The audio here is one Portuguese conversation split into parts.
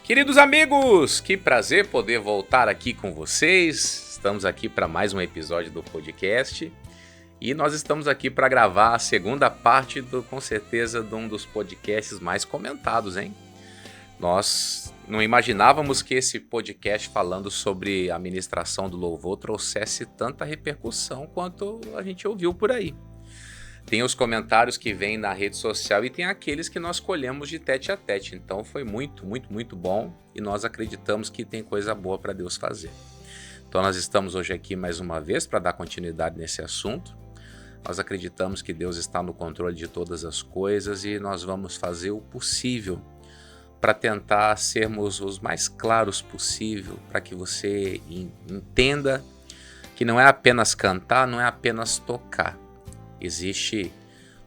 Queridos amigos, que prazer poder voltar aqui com vocês. Estamos aqui para mais um episódio do podcast e nós estamos aqui para gravar a segunda parte com certeza, de um dos podcasts mais comentados, hein? Nós não imaginávamos que esse podcast falando sobre a ministração do louvor trouxesse tanta repercussão quanto a gente ouviu por aí. Tem os comentários que vêm na rede social e tem aqueles que nós colhemos de tete a tete. Então foi muito bom e nós acreditamos que tem coisa boa para Deus fazer. Então nós estamos hoje aqui mais uma vez para dar continuidade nesse assunto. Nós acreditamos que Deus está no controle de todas as coisas e nós vamos fazer o possível para tentar sermos os mais claros possível, para que você entenda que não é apenas cantar, não é apenas tocar. Existe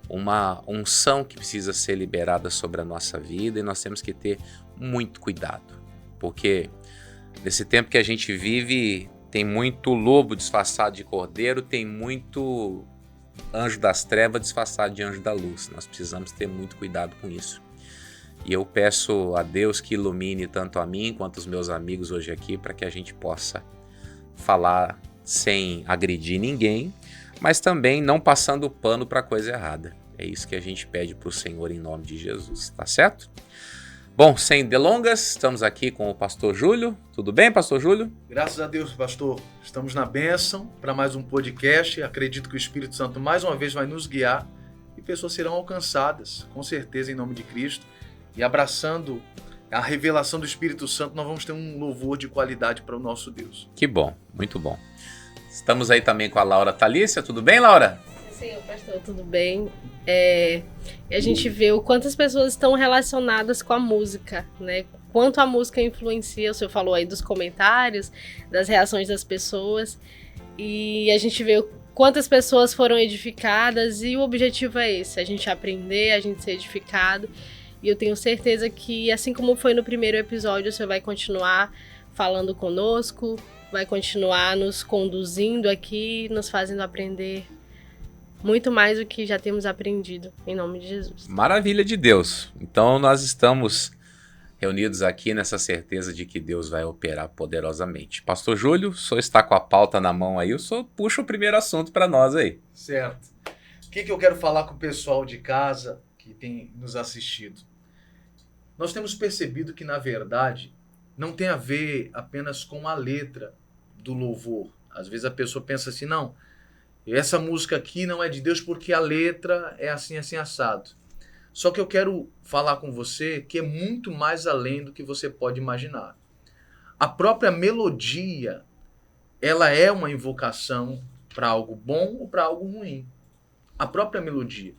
uma unção que precisa ser liberada sobre a nossa vida e nós temos que ter muito cuidado, porque nesse tempo que a gente vive tem muito lobo disfarçado de cordeiro, tem muito anjo das trevas disfarçado de anjo da luz. Nós precisamos ter muito cuidado com isso. E eu peço a Deus que ilumine tanto a mim quanto os meus amigos hoje aqui para que a gente possa falar sem agredir ninguém, mas também não passando pano para coisa errada. É isso que a gente pede para o Senhor em nome de Jesus, tá certo? Bom, sem delongas, estamos aqui com o pastor Júlio. Tudo bem, pastor Júlio? Graças a Deus, pastor. Estamos na bênção para mais um podcast. Acredito que o Espírito Santo mais uma vez vai nos guiar e pessoas serão alcançadas, com certeza, em nome de Cristo. E abraçando a revelação do Espírito Santo, nós vamos ter um louvor de qualidade para o nosso Deus. Que bom, muito bom. Estamos aí também com a Laura Thalícia. Tudo bem, Laura? Sim, pastor, tudo bem. A gente vê o quanto as pessoas estão relacionadas com a música, né? Quanto a música influencia, o senhor falou aí dos comentários, das reações das pessoas, e a gente vê quantas pessoas foram edificadas, e o objetivo é esse, a gente aprender, a gente ser edificado, e eu tenho certeza que, assim como foi no primeiro episódio, o senhor vai continuar falando conosco, vai continuar nos conduzindo aqui, nos fazendo aprender muito mais do que já temos aprendido, em nome de Jesus. Maravilha de Deus. Então nós estamos reunidos aqui nessa certeza de que Deus vai operar poderosamente. Pastor Júlio, o senhor está com a pauta na mão aí, o senhor puxa o primeiro assunto para nós aí. Certo. O que eu quero falar com o pessoal de casa que tem nos assistido? Nós temos percebido que, na verdade, não tem a ver apenas com a letra do louvor. Às vezes a pessoa pensa assim, não, essa música aqui não é de Deus porque a letra é assim, assim, assado. Só que eu quero falar com você que é muito mais além do que você pode imaginar. A própria melodia, ela é uma invocação para algo bom ou para algo ruim. A própria melodia.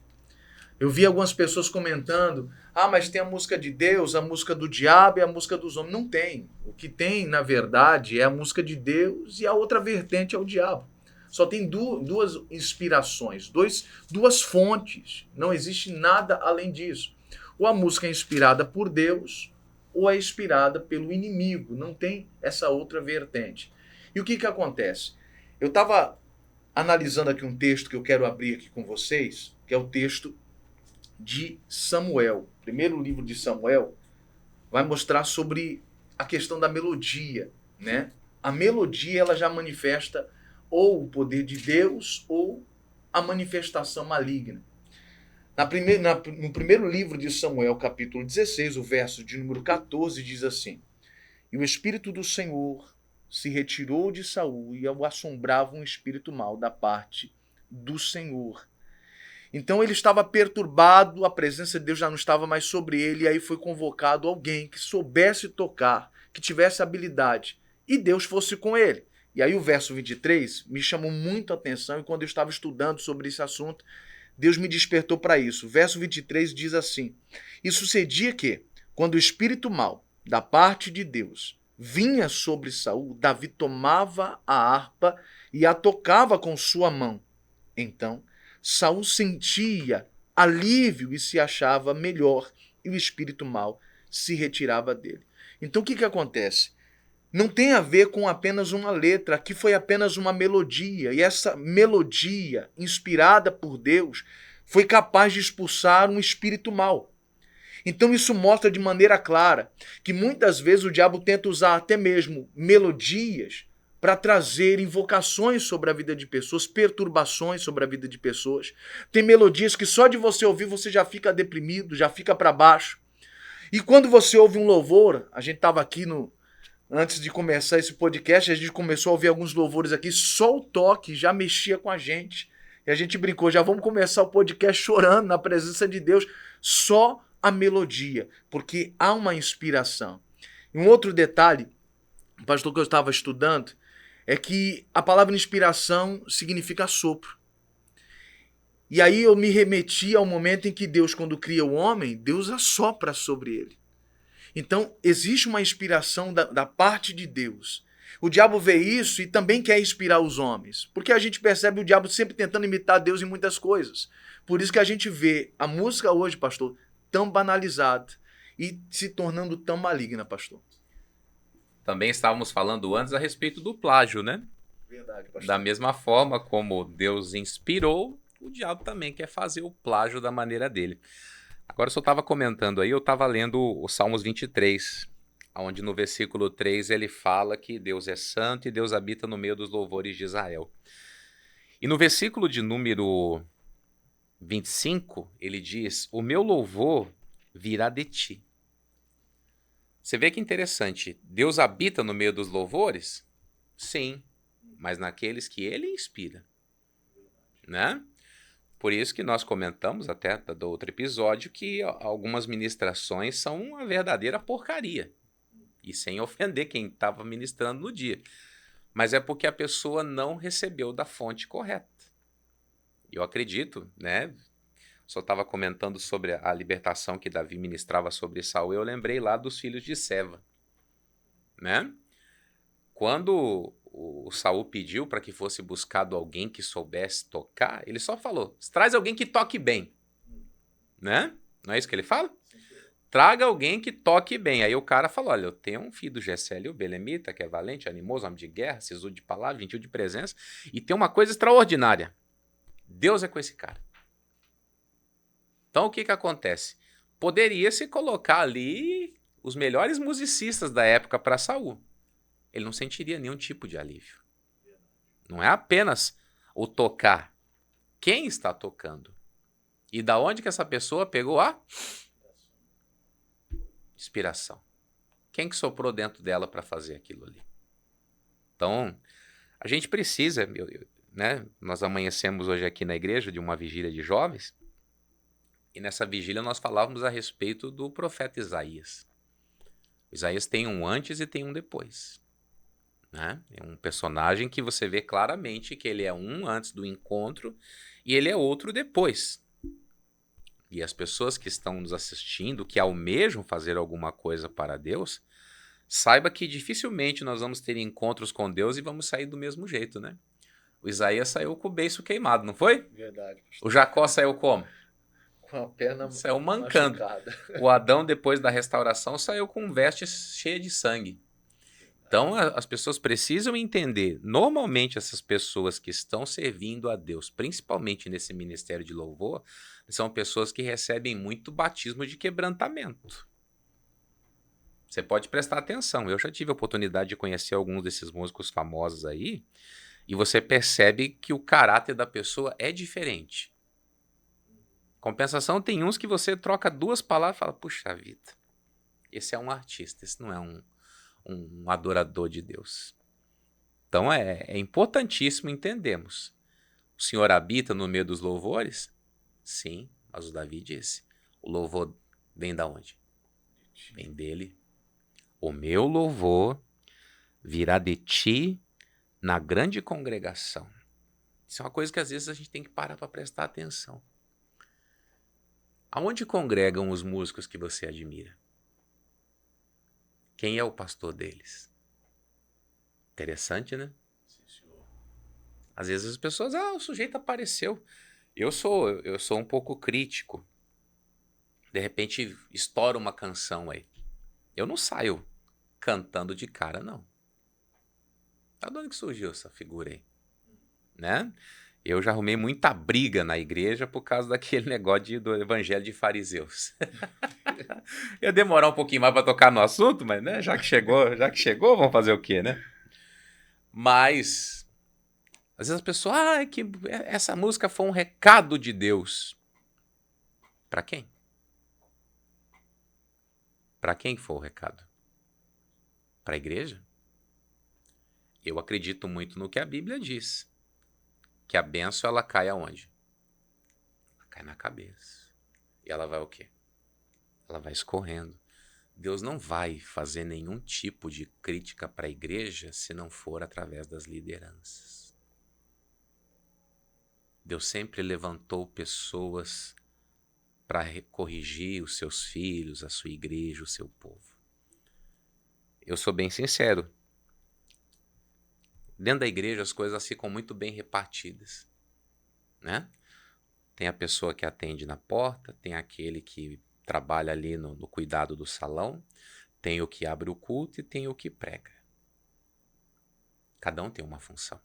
Eu vi algumas pessoas comentando, mas tem a música de Deus, a música do diabo e a música dos homens. Não tem. O que tem, na verdade, é a música de Deus e a outra vertente é o diabo. Só tem duas inspirações, duas fontes. Não existe nada além disso. Ou a música é inspirada por Deus, ou é inspirada pelo inimigo. Não tem essa outra vertente. E o que acontece? Eu estava analisando aqui um texto que eu quero abrir aqui com vocês, que é o texto de Samuel. O primeiro livro de Samuel vai mostrar sobre a questão da melodia, né? A melodia, ela já manifesta ou o poder de Deus ou a manifestação maligna. No primeiro livro de Samuel, capítulo 16, o verso de número 14, diz assim: E o Espírito do Senhor se retirou de Saul e o assombrava um espírito mau da parte do Senhor. Então ele estava perturbado, a presença de Deus já não estava mais sobre ele, e aí foi convocado alguém que soubesse tocar, que tivesse habilidade, e Deus fosse com ele. E aí o verso 23 me chamou muito a atenção, e quando eu estava estudando sobre esse assunto, Deus me despertou para isso. O verso 23 diz assim: E sucedia que, quando o espírito mau, da parte de Deus, vinha sobre Saul, Davi tomava a harpa e a tocava com sua mão. Então Saul sentia alívio e se achava melhor, e o espírito mau se retirava dele. Então o que acontece? Não tem a ver com apenas uma letra, aqui foi apenas uma melodia, e essa melodia, inspirada por Deus, foi capaz de expulsar um espírito mau. Então isso mostra de maneira clara que muitas vezes o diabo tenta usar até mesmo melodias para trazer invocações sobre a vida de pessoas, perturbações sobre a vida de pessoas. Tem melodias que só de você ouvir você já fica deprimido, já fica para baixo. E quando você ouve um louvor, a gente estava aqui antes de começar esse podcast, a gente começou a ouvir alguns louvores aqui, só o toque já mexia com a gente. E a gente brincou, já vamos começar o podcast chorando na presença de Deus, só a melodia, porque há uma inspiração. E um outro detalhe, pastor, que eu estava estudando, é que a palavra inspiração significa sopro. E aí eu me remeti ao momento em que Deus, quando cria o homem, Deus assopra sobre ele. Então, existe uma inspiração da parte de Deus. O diabo vê isso e também quer inspirar os homens. Porque a gente percebe o diabo sempre tentando imitar Deus em muitas coisas. Por isso que a gente vê a música hoje, pastor, tão banalizada e se tornando tão maligna, pastor. Também estávamos falando antes a respeito do plágio, né? Verdade, pastor. Da mesma forma como Deus inspirou, o diabo também quer fazer o plágio da maneira dele. Agora, eu só estava comentando aí, eu estava lendo o Salmos 23, onde no versículo 3 ele fala que Deus é santo e Deus habita no meio dos louvores de Israel. E no versículo de número 25, ele diz, o meu louvor virá de ti. Você vê que interessante, Deus habita no meio dos louvores? Sim, mas naqueles que ele inspira, né? Por isso que nós comentamos até do outro episódio que algumas ministrações são uma verdadeira porcaria. E sem ofender quem estava ministrando no dia. Mas é porque a pessoa não recebeu da fonte correta. Eu acredito, né? Só estava comentando sobre a libertação que Davi ministrava sobre Saul. Eu lembrei lá dos filhos de Seva, né? Quando o Saul pediu para que fosse buscado alguém que soubesse tocar, ele só falou, traz alguém que toque bem, né? Não é isso que ele fala? Traga alguém que toque bem. Aí o cara falou, olha, eu tenho um filho do Gessélio, o Belemita, que é valente, animoso, homem de guerra, sisudo de palavra, gentil de presença, e tem uma coisa extraordinária. Deus é com esse cara. Então o que acontece? Poderia se colocar ali os melhores musicistas da época para Saul. Ele não sentiria nenhum tipo de alívio. Não é apenas o tocar. Quem está tocando? E da onde que essa pessoa pegou a inspiração? Quem que soprou dentro dela para fazer aquilo ali? Então, a gente precisa, né? Nós amanhecemos hoje aqui na igreja de uma vigília de jovens, e nessa vigília nós falávamos a respeito do profeta Isaías. Isaías tem um antes e tem um depois. Né? É um personagem que você vê claramente que ele é um antes do encontro e ele é outro depois. E as pessoas que estão nos assistindo, que almejam fazer alguma coisa para Deus, saiba que dificilmente nós vamos ter encontros com Deus e vamos sair do mesmo jeito, né? O Isaías saiu com o beiço queimado, não foi? Verdade. O Jacó saiu como? Com a perna saiu mancando. Machucada. O Adão, depois da restauração, saiu com vestes cheias de sangue. Então, as pessoas precisam entender, normalmente essas pessoas que estão servindo a Deus, principalmente nesse ministério de louvor, são pessoas que recebem muito batismo de quebrantamento. Você pode prestar atenção, eu já tive a oportunidade de conhecer alguns desses músicos famosos aí, e você percebe que o caráter da pessoa é diferente. Compensação, tem uns que você troca duas palavras e fala, puxa vida, esse é um artista, esse não é um adorador de Deus. Então é importantíssimo entendermos. O Senhor habita no meio dos louvores? Sim, mas o Davi disse, o louvor vem da onde? Vem dele. O meu louvor virá de ti na grande congregação. Isso é uma coisa que às vezes a gente tem que parar para prestar atenção. Aonde congregam os músicos que você admira? Quem é o pastor deles? Interessante, né? Sim, senhor. Às vezes as pessoas, o sujeito apareceu. Eu sou um pouco crítico. De repente estoura uma canção aí. Eu não saio cantando de cara, não. De onde que surgiu essa figura aí? Né? Eu já arrumei muita briga na igreja por causa daquele negócio do evangelho de fariseus. Ia demorar um pouquinho mais para tocar no assunto, mas né, já que chegou, vamos fazer o quê, né? Mas às vezes as pessoas, é que essa música foi um recado de Deus. Para quem? Para quem foi o recado? Para a igreja? Eu acredito muito no que a Bíblia diz. Que a bênção, ela cai aonde? Ela cai na cabeça. E ela vai o quê? Ela vai escorrendo. Deus não vai fazer nenhum tipo de crítica para a igreja se não for através das lideranças. Deus sempre levantou pessoas para corrigir os seus filhos, a sua igreja, o seu povo. Eu sou bem sincero. Dentro da igreja as coisas ficam muito bem repartidas, né? Tem a pessoa que atende na porta, tem aquele que trabalha ali no cuidado do salão, tem o que abre o culto e tem o que prega. Cada um tem uma função.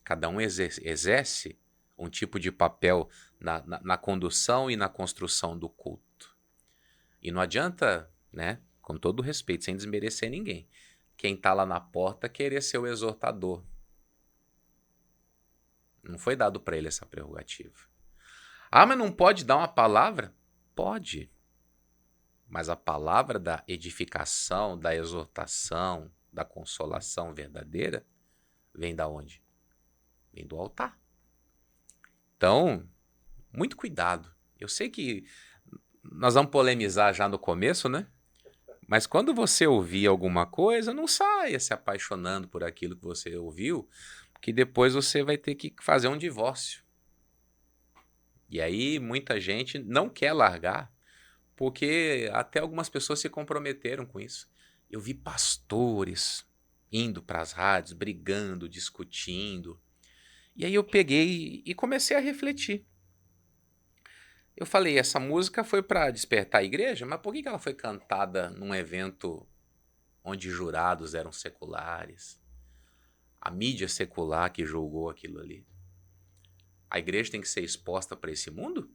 Cada um exerce um tipo de papel na condução e na construção do culto. E não adianta, né, com todo respeito, sem desmerecer ninguém, quem está lá na porta querer ser o exortador. Não foi dado para ele essa prerrogativa. Mas não pode dar uma palavra? Pode. Mas a palavra da edificação, da exortação, da consolação verdadeira, vem da onde? Vem do altar. Então, muito cuidado. Eu sei que nós vamos polemizar já no começo, né? Mas quando você ouvir alguma coisa, não saia se apaixonando por aquilo que você ouviu, porque depois você vai ter que fazer um divórcio. E aí muita gente não quer largar, porque até algumas pessoas se comprometeram com isso. Eu vi pastores indo para as rádios, brigando, discutindo. E aí eu peguei e comecei a refletir. Eu falei, essa música foi para despertar a igreja, mas por que ela foi cantada num evento onde jurados eram seculares? A mídia secular que julgou aquilo ali. A igreja tem que ser exposta para esse mundo?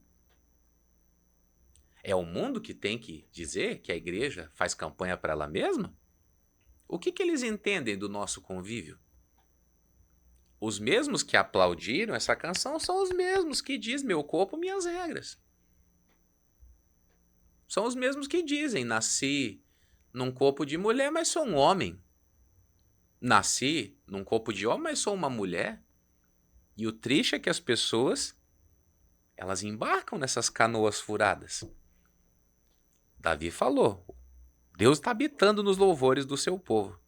É o mundo que tem que dizer que a igreja faz campanha para ela mesma? O que eles entendem do nosso convívio? Os mesmos que aplaudiram essa canção são os mesmos que dizem meu corpo, minhas regras. São os mesmos que dizem, nasci num corpo de mulher, mas sou um homem. Nasci num corpo de homem, mas sou uma mulher. E o triste é que as pessoas, elas embarcam nessas canoas furadas. Davi falou, Deus está habitando nos louvores do seu povo,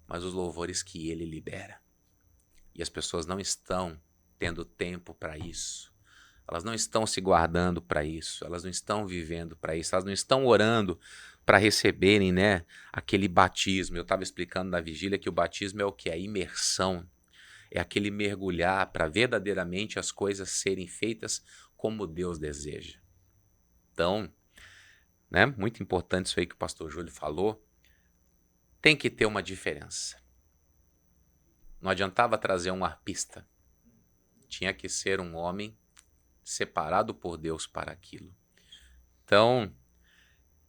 mas os louvores que ele libera. E as pessoas não estão tendo tempo para isso. Elas não estão se guardando para isso, elas não estão vivendo para isso, elas não estão orando para receberem, né, aquele batismo. Eu estava explicando na vigília que o batismo é o que? A imersão. É aquele mergulhar para verdadeiramente as coisas serem feitas como Deus deseja. Então, né, muito importante isso aí que o pastor Júlio falou. Tem que ter uma diferença. Não adiantava trazer um arpista. Tinha que ser um homem separado por Deus para aquilo. Então,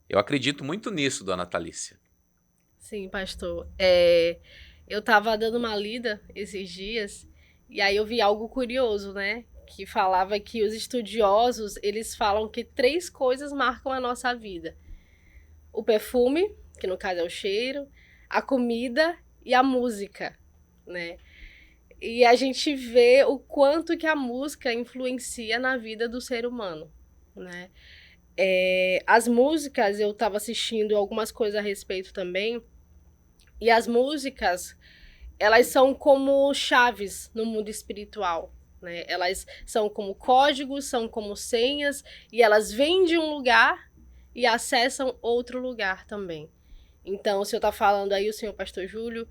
eu acredito muito nisso, dona Thalícia. Sim, pastor. Eu estava dando uma lida esses dias e aí eu vi algo curioso, né? Que falava que os estudiosos, eles falam que 3 coisas marcam a nossa vida. O perfume, que no caso é o cheiro, a comida e a música, né? E a gente vê o quanto que a música influencia na vida do ser humano, né? As músicas, eu estava assistindo algumas coisas a respeito também, e as músicas, elas são como chaves no mundo espiritual, né? Elas são como códigos, são como senhas, e elas vêm de um lugar e acessam outro lugar também. Então, o senhor está falando aí, o senhor pastor Júlio,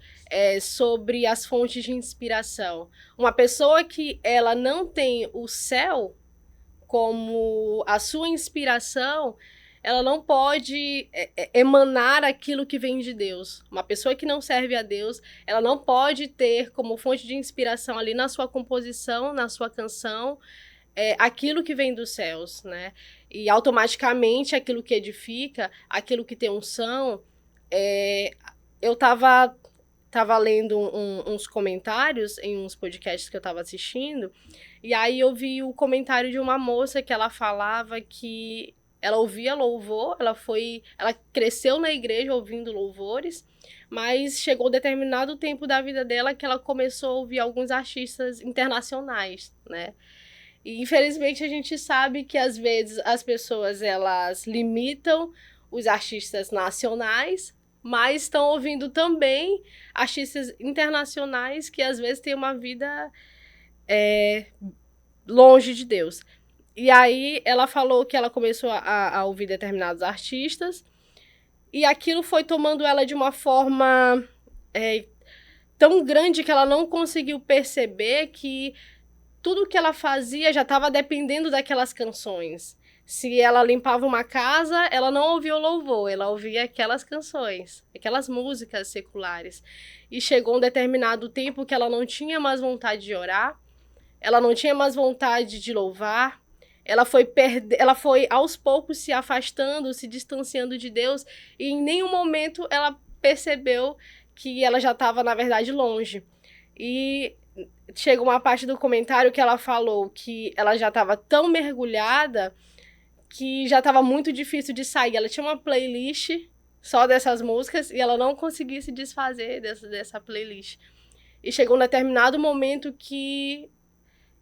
sobre as fontes de inspiração. Uma pessoa que ela não tem o céu como a sua inspiração, ela não pode emanar aquilo que vem de Deus. Uma pessoa que não serve a Deus, ela não pode ter como fonte de inspiração ali na sua composição, na sua canção, aquilo que vem dos céus, né? E automaticamente aquilo que edifica, aquilo que tem unção. Eu tava lendo uns comentários em uns podcasts que eu tava assistindo, e aí eu vi o comentário de uma moça que ela falava que ela ouvia louvor, ela cresceu na igreja ouvindo louvores, mas chegou um determinado tempo da vida dela que ela começou a ouvir alguns artistas internacionais, né? E infelizmente a gente sabe que às vezes as pessoas elas limitam os artistas nacionais, mas estão ouvindo também artistas internacionais que às vezes têm uma vida longe de Deus. E aí ela falou que ela começou a ouvir determinados artistas e aquilo foi tomando ela de uma forma tão grande que ela não conseguiu perceber que tudo que ela fazia já estava dependendo daquelas canções. Se ela limpava uma casa, ela não ouvia o louvor, ela ouvia aquelas canções, aquelas músicas seculares. E chegou um determinado tempo que ela não tinha mais vontade de orar, ela não tinha mais vontade de louvar, ela foi aos poucos se afastando, se distanciando de Deus, e em nenhum momento ela percebeu que ela já estava, na verdade, longe. E chega uma parte do comentário que ela falou que ela já estava tão mergulhada que já estava muito difícil de sair. Ela tinha uma playlist só dessas músicas e ela não conseguia se desfazer dessa playlist. E chegou um determinado momento que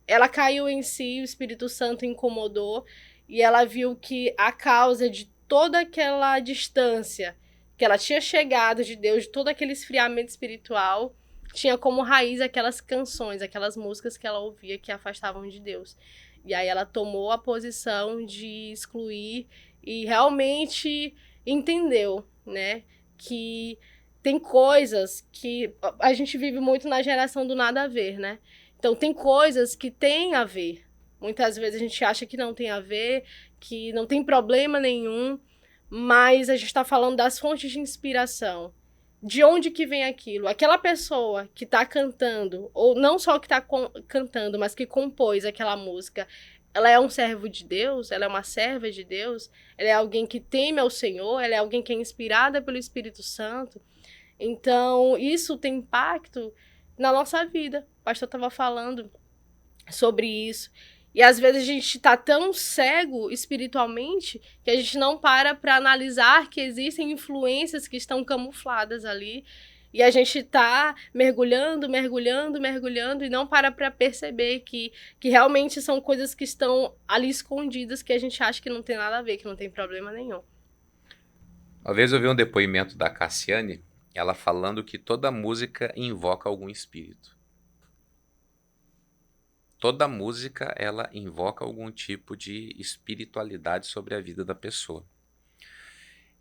ela caiu em si, o Espírito Santo incomodou e ela viu que a causa de toda aquela distância que ela tinha chegado de Deus, de todo aquele esfriamento espiritual, tinha como raiz aquelas canções, aquelas músicas que ela ouvia que a afastavam de Deus. E aí ela tomou a posição de excluir e realmente entendeu, né, que tem coisas que a gente vive muito na geração do nada a ver, né? Então tem coisas que têm a ver. Muitas vezes a gente acha que não tem a ver, que não tem problema nenhum, mas a gente está falando das fontes de inspiração. De onde que vem aquilo? Aquela pessoa que está cantando, ou não só que está cantando, mas que compôs aquela música, ela é um servo de Deus? Ela é uma serva de Deus? Ela é alguém que teme ao Senhor? Ela é alguém que é inspirada pelo Espírito Santo? Então, isso tem impacto na nossa vida. O pastor estava falando sobre isso. E às vezes a gente está tão cego espiritualmente que a gente não para analisar que existem influências que estão camufladas ali. E a gente está mergulhando e não para perceber que realmente são coisas que estão ali escondidas que a gente acha que não tem nada a ver, que não tem problema nenhum. Uma vez eu vi um depoimento da Cassiane, ela falando que toda música invoca algum espírito. Toda música, ela invoca algum tipo de espiritualidade sobre a vida da pessoa.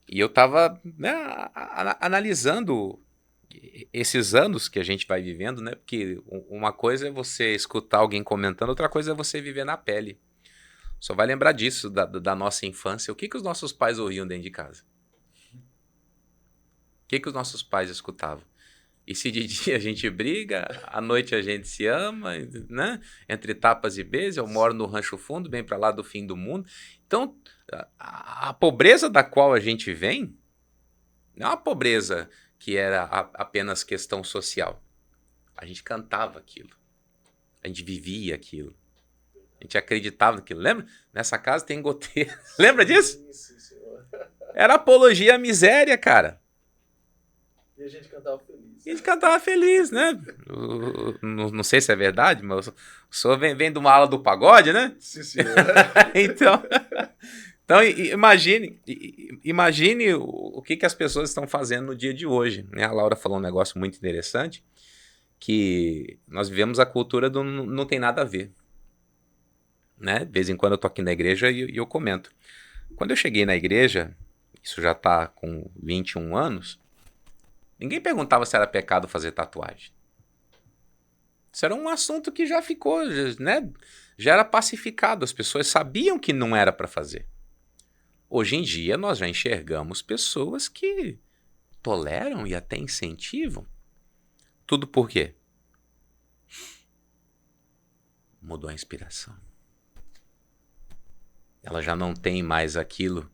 E eu estava analisando esses anos que a gente vai vivendo, né? Porque uma coisa é você escutar alguém comentando, outra coisa é você viver na pele. Só vai lembrar disso, da nossa infância. O que os nossos pais ouviam dentro de casa? O que os nossos pais escutavam? E se de dia a gente briga, à noite a gente se ama, né? Entre tapas e beijos, eu moro no Rancho Fundo, bem para lá do fim do mundo. Então, a pobreza da qual a gente vem, não é uma pobreza que era apenas questão social. A gente cantava aquilo. A gente vivia aquilo. A gente acreditava naquilo. Lembra? Nessa casa tem goteira. Lembra disso? Sim, senhor. Era apologia à miséria, cara. E a gente cantava feliz. E a gente cantava feliz, né? Não sei se é verdade, mas o senhor vem de uma ala do pagode, né? Sim, senhor. Então imagine o que as pessoas estão fazendo no dia de hoje. Né? A Laura falou um negócio muito interessante, que nós vivemos a cultura do não tem nada a ver. Né? De vez em quando eu tô aqui na igreja e eu comento. Quando eu cheguei na igreja, isso já tá com 21 anos, ninguém perguntava se era pecado fazer tatuagem. Isso era um assunto que já ficou, né? Já era pacificado. As pessoas sabiam que não era para fazer. Hoje em dia nós já enxergamos pessoas que toleram e até incentivam. Tudo por quê? Mudou a inspiração. Ela já não tem mais aquilo.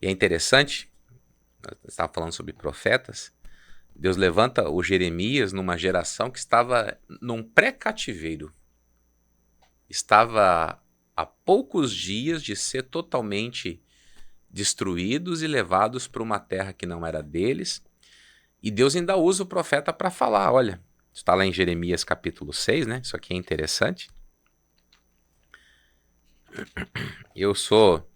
E é interessante, nós estávamos falando sobre profetas, Deus levanta o Jeremias numa geração que estava num pré-cativeiro. Estava a poucos dias de ser totalmente destruídos e levados para uma terra que não era deles. E Deus ainda usa o profeta para falar, olha, está lá em Jeremias capítulo 6, né? Isso aqui é interessante. Eu sou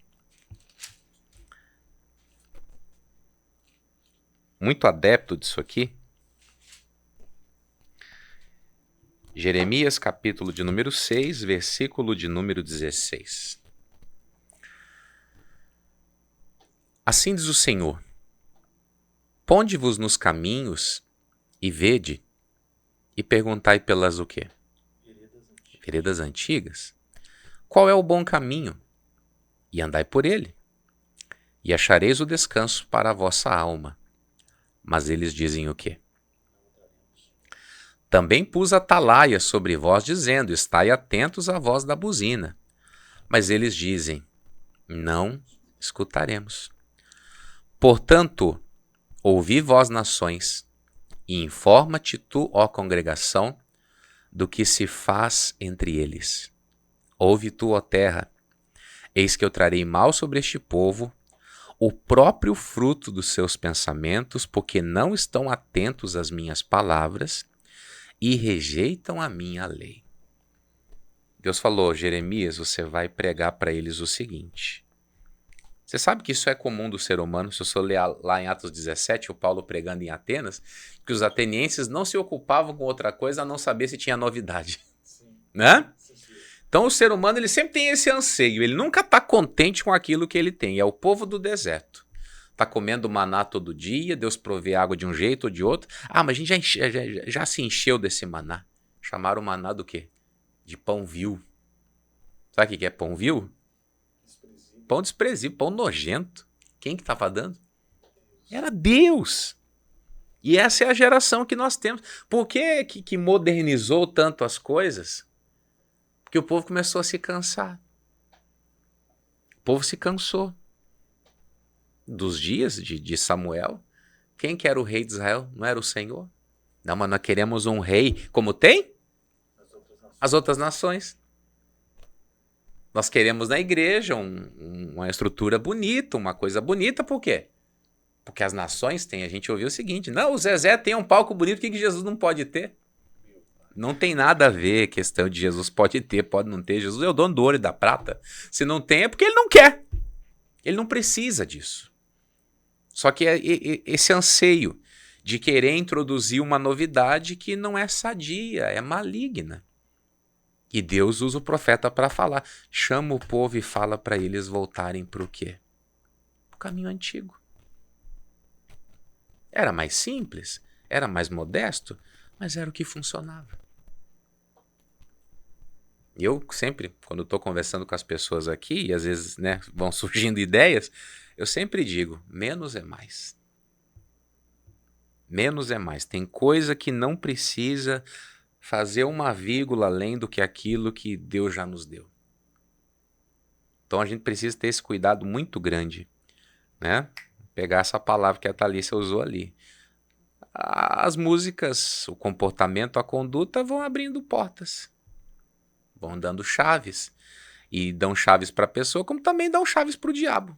muito adepto disso aqui. Jeremias, capítulo de número 6, versículo de número 16. Assim diz o Senhor: ponde-vos nos caminhos e vede, e perguntai pelas o quê? Veredas antigas. Qual é o bom caminho? E andai por ele, e achareis o descanso para a vossa alma. Mas eles dizem o quê? Também pus atalaia sobre vós, dizendo, estai atentos à voz da buzina. Mas eles dizem, não escutaremos. Portanto, ouvi vós, nações, e informa-te tu, ó congregação, do que se faz entre eles. Ouve tu, ó terra, eis que eu trarei mal sobre este povo, o próprio fruto dos seus pensamentos, porque não estão atentos às minhas palavras e rejeitam a minha lei. Deus falou, Jeremias, você vai pregar para eles o seguinte. Você sabe que isso é comum do ser humano, se você ler lá em Atos 17, o Paulo pregando em Atenas, que os atenienses não se ocupavam com outra coisa a não saber se tinha novidade. Sim. Né? Então o ser humano ele sempre tem esse anseio, ele nunca está contente com aquilo que ele tem, é o povo do deserto. Está comendo maná todo dia, Deus provê água de um jeito ou de outro. Ah, mas a gente já se encheu desse maná. Chamaram o maná do quê? De pão vil. Sabe o que é pão vil? Pão desprezível, pão nojento. Quem que estava dando? Era Deus. E essa é a geração que nós temos. Por que modernizou tanto as coisas? Porque o povo começou a se cansar. O povo se cansou. Dos dias de Samuel. Quem que era o rei de Israel? Não era o Senhor? Não, mas nós queremos um rei como tem? As outras nações. Nós queremos na igreja uma estrutura bonita, uma coisa bonita, por quê? Porque as nações têm, a gente ouviu o seguinte, não, o Zezé tem um palco bonito, o que Jesus não pode ter? Não tem nada a ver questão de Jesus pode ter, pode não ter, Jesus é o dono do ouro e da prata. Se não tem é porque ele não quer, ele não precisa disso. Só que é esse anseio de querer introduzir uma novidade que não é sadia, é maligna. E Deus usa o profeta para falar. Chama o povo e fala para eles voltarem para o quê? O caminho antigo. Era mais simples, era mais modesto, mas era o que funcionava. Eu sempre, quando estou conversando com as pessoas aqui, e às vezes né, vão surgindo ideias, eu sempre digo, menos é mais. Menos é mais. Tem coisa que não precisa fazer uma vírgula além do que aquilo que Deus já nos deu. Então a gente precisa ter esse cuidado muito grande, né? Pegar essa palavra que a Thalissa usou ali. As músicas, o comportamento, a conduta vão abrindo portas, vão dando chaves. E dão chaves para a pessoa, como também dão chaves para o diabo.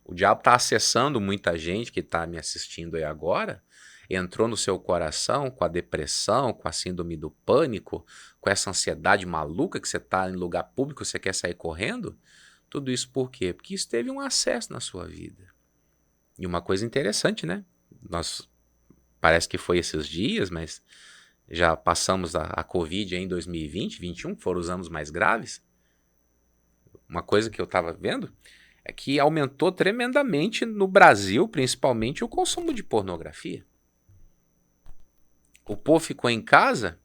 O diabo está acessando muita gente que está me assistindo aí agora, entrou no seu coração com a depressão, com a síndrome do pânico, com essa ansiedade maluca que você está em lugar público, você quer sair correndo. Tudo isso por quê? Porque isso teve um acesso na sua vida. E uma coisa interessante, né? Parece que foi esses dias, mas já passamos a Covid em 2020, 2021, que foram os anos mais graves. Uma coisa que eu estava vendo é que aumentou tremendamente no Brasil, principalmente, o consumo de pornografia. O povo ficou em casa,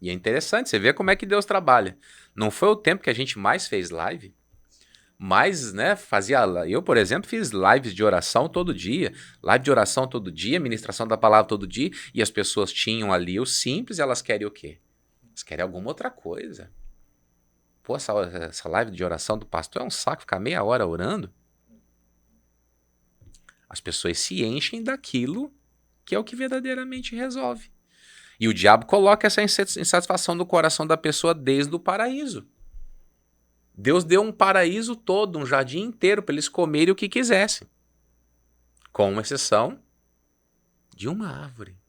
e é interessante, você vê como é que Deus trabalha. Não foi o tempo que a gente mais fez live? Mas, né, eu, por exemplo, fiz lives de oração todo dia, ministração da palavra todo dia, e as pessoas tinham ali o simples e elas querem o quê? Elas querem alguma outra coisa. Pô, essa live de oração do pastor é um saco ficar meia hora orando. As pessoas se enchem daquilo que é o que verdadeiramente resolve. E o diabo coloca essa insatisfação no coração da pessoa desde o paraíso. Deus deu um paraíso todo, um jardim inteiro para eles comerem o que quisessem. Com exceção de uma árvore.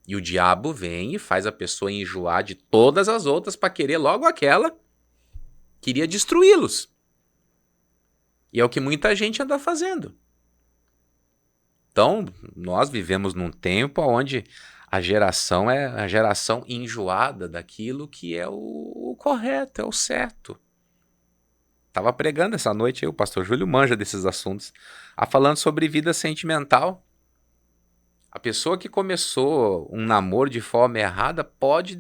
E o diabo vem e faz a pessoa enjoar de todas as outras para querer logo aquela. Queria destruí-los. E é o que muita gente anda fazendo. Então, nós vivemos num tempo onde a geração é a geração enjoada daquilo que é o correto, é o certo. Estava pregando essa noite aí, o pastor Júlio manja desses assuntos, falando sobre vida sentimental. A pessoa que começou um namoro de forma errada pode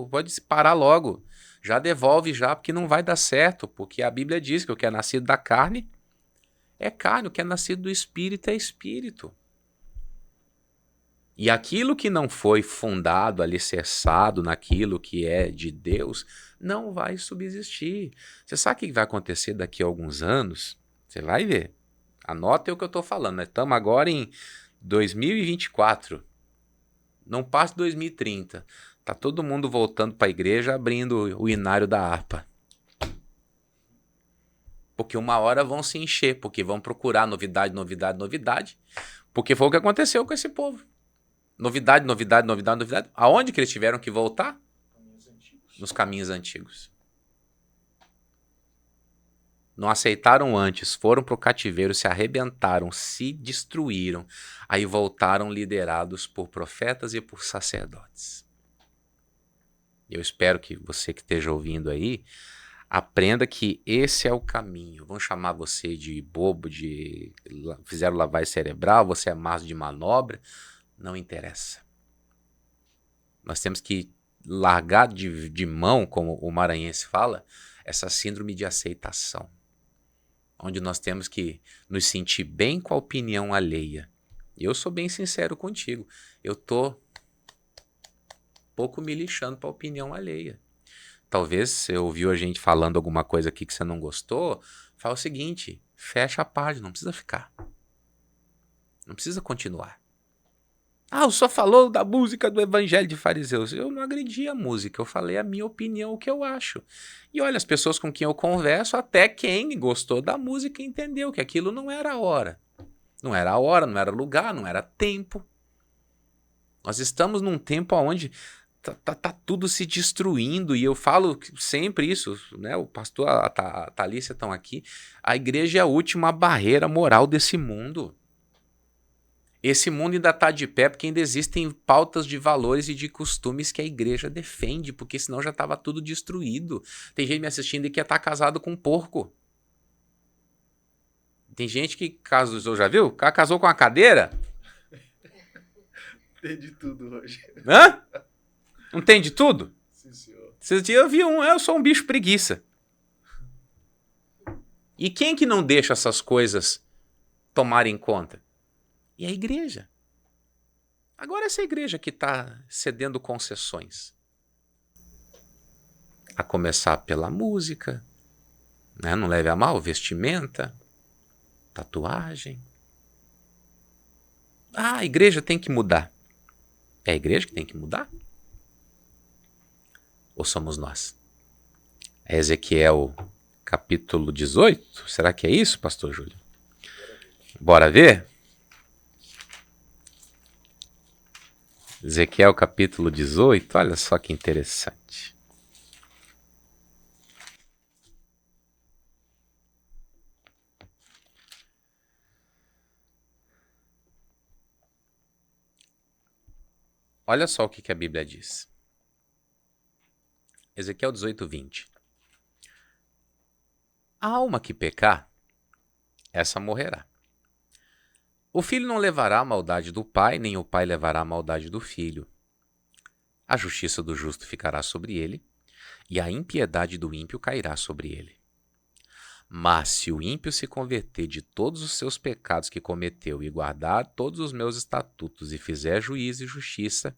pode parar logo. Já devolve já, porque não vai dar certo, porque a Bíblia diz que o que é nascido da carne é carne, o que é nascido do espírito é espírito. E aquilo que não foi fundado, alicerçado naquilo que é de Deus, não vai subsistir. Você sabe o que vai acontecer daqui a alguns anos? Você vai ver. Anota o que eu estou falando. Nós estamos agora em 2024. Não passa 2030. Está todo mundo voltando para a igreja, abrindo o inário da harpa. Porque uma hora vão se encher, porque vão procurar novidade. Porque foi o que aconteceu com esse povo. Novidade. Aonde que eles tiveram que voltar? Nos caminhos antigos. Não aceitaram antes, foram para o cativeiro, se arrebentaram, se destruíram. Aí voltaram liderados por profetas e por sacerdotes. Eu espero que você que esteja ouvindo aí, aprenda que esse é o caminho. Vão chamar você de bobo, fizeram lavagem cerebral, você é massa de manobra. Não interessa. Nós temos que largar de mão, como o maranhense fala, essa síndrome de aceitação. Onde nós temos que nos sentir bem com a opinião alheia. E eu sou bem sincero contigo. Eu estou pouco me lixando para a opinião alheia. Talvez você ouviu a gente falando alguma coisa aqui que você não gostou, fala o seguinte, fecha a página, não precisa ficar. Não precisa continuar. O senhor falou da música do Evangelho de Fariseus. Eu não agredi a música, eu falei a minha opinião, o que eu acho. E olha, as pessoas com quem eu converso, até quem gostou da música entendeu que aquilo não era a hora. Não era a hora, não era lugar, não era tempo. Nós estamos num tempo onde tá tudo se destruindo, e eu falo sempre isso, né? O pastor, a Thalícia estão aqui. A igreja é a última barreira moral desse mundo. Esse mundo ainda está de pé porque ainda existem pautas de valores e de costumes que a igreja defende, porque senão já estava tudo destruído. Tem gente me assistindo e que estar casado com um porco. Tem gente que casou, já viu? Casou com uma cadeira? Tem de tudo hoje. Hã? Não tem de tudo? Sim, senhor. Esses dias eu vi eu sou um bicho preguiça. E quem que não deixa essas coisas tomarem conta? E a igreja. Agora essa igreja que está cedendo concessões. A começar pela música, né? Não leve a mal, vestimenta, tatuagem. A igreja tem que mudar. É a igreja que tem que mudar? Ou somos nós? É Ezequiel capítulo 18? Será que é isso, pastor Júlio? Bora ver? Ezequiel capítulo 18, olha só que interessante. Olha só o que a Bíblia diz. Ezequiel 18, 20. A alma que pecar, essa morrerá. O filho não levará a maldade do pai, nem o pai levará a maldade do filho. A justiça do justo ficará sobre ele, e a impiedade do ímpio cairá sobre ele. Mas se o ímpio se converter de todos os seus pecados que cometeu e guardar todos os meus estatutos e fizer juízo e justiça,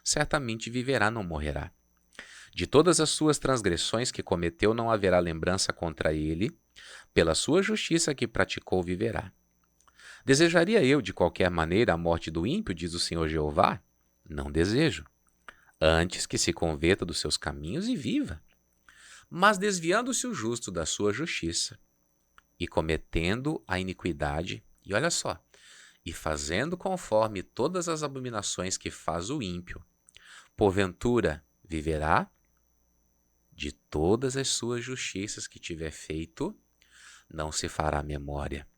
certamente viverá, não morrerá. De todas as suas transgressões que cometeu não haverá lembrança contra ele, pela sua justiça que praticou viverá. Desejaria eu, de qualquer maneira, a morte do ímpio, diz o Senhor Jeová? Não desejo. Antes que se converta dos seus caminhos e viva. Mas desviando-se o justo da sua justiça, e cometendo a iniquidade, e olha só, e fazendo conforme todas as abominações que faz o ímpio, porventura viverá? De todas as suas justiças que tiver feito, não se fará memória.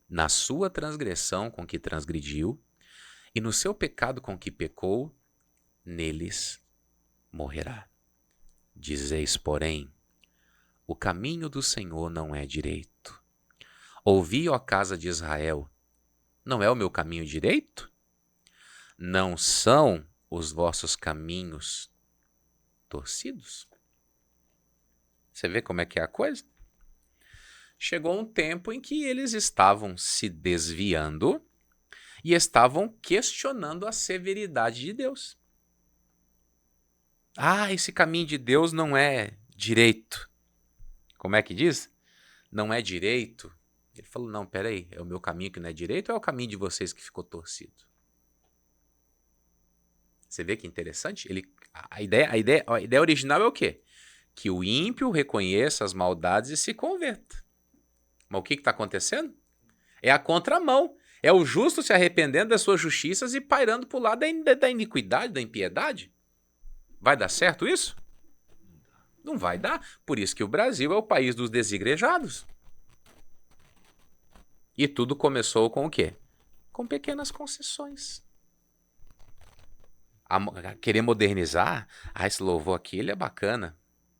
Na sua transgressão com que transgrediu, e no seu pecado com que pecou, neles morrerá. Dizeis, porém, o caminho do Senhor não é direito. Ouvi, ó casa de Israel, não é o meu caminho direito? Não são os vossos caminhos torcidos? Você vê como é que é a coisa? Chegou um tempo em que eles estavam se desviando e estavam questionando a severidade de Deus. Esse caminho de Deus não é direito. Como é que diz? Não é direito. Ele falou, não, peraí, é o meu caminho que não é direito ou é o caminho de vocês que ficou torcido? Você vê que interessante? A ideia original é o quê? Que o ímpio reconheça as maldades e se converta. Mas o que está acontecendo? É a contramão. É o justo se arrependendo das suas justiças e pairando para o lado da iniquidade, da impiedade. Vai dar certo isso? Não vai dar. Por isso que o Brasil é o país dos desigrejados. E tudo começou com o quê? Com pequenas concessões. Querer modernizar, esse louvor aqui, ele é bacana.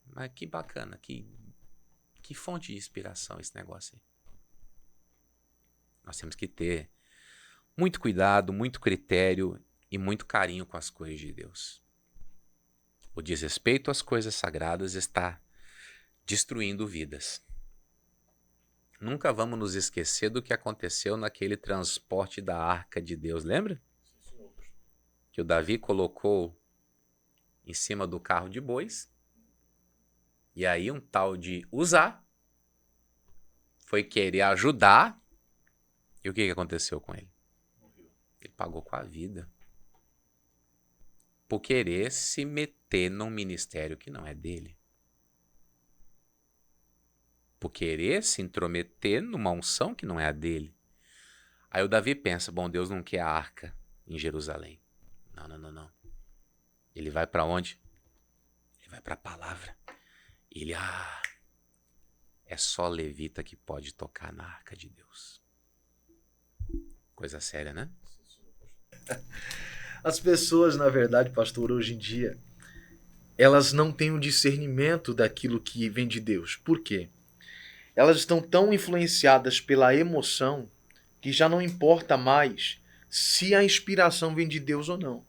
Mas que bacana, que fonte de inspiração esse negócio aí. Nós temos que ter muito cuidado, muito critério e muito carinho com as coisas de Deus. O desrespeito às coisas sagradas está destruindo vidas. Nunca vamos nos esquecer do que aconteceu naquele transporte da arca de Deus, lembra? Que o Davi colocou em cima do carro de bois. E aí um tal de Uzá foi querer ajudar. E o que aconteceu com ele? Ele pagou com a vida. Por querer se meter num ministério que não é dele. Por querer se intrometer numa unção que não é a dele. Aí o Davi pensa, bom, Deus não quer a arca em Jerusalém. Não. Ele vai para onde? Ele vai para a palavra. Ele, é só levita que pode tocar na arca de Deus. Coisa séria, né? As pessoas, na verdade, pastor, hoje em dia, elas não têm o discernimento daquilo que vem de Deus. Por quê? Elas estão tão influenciadas pela emoção que já não importa mais se a inspiração vem de Deus ou não.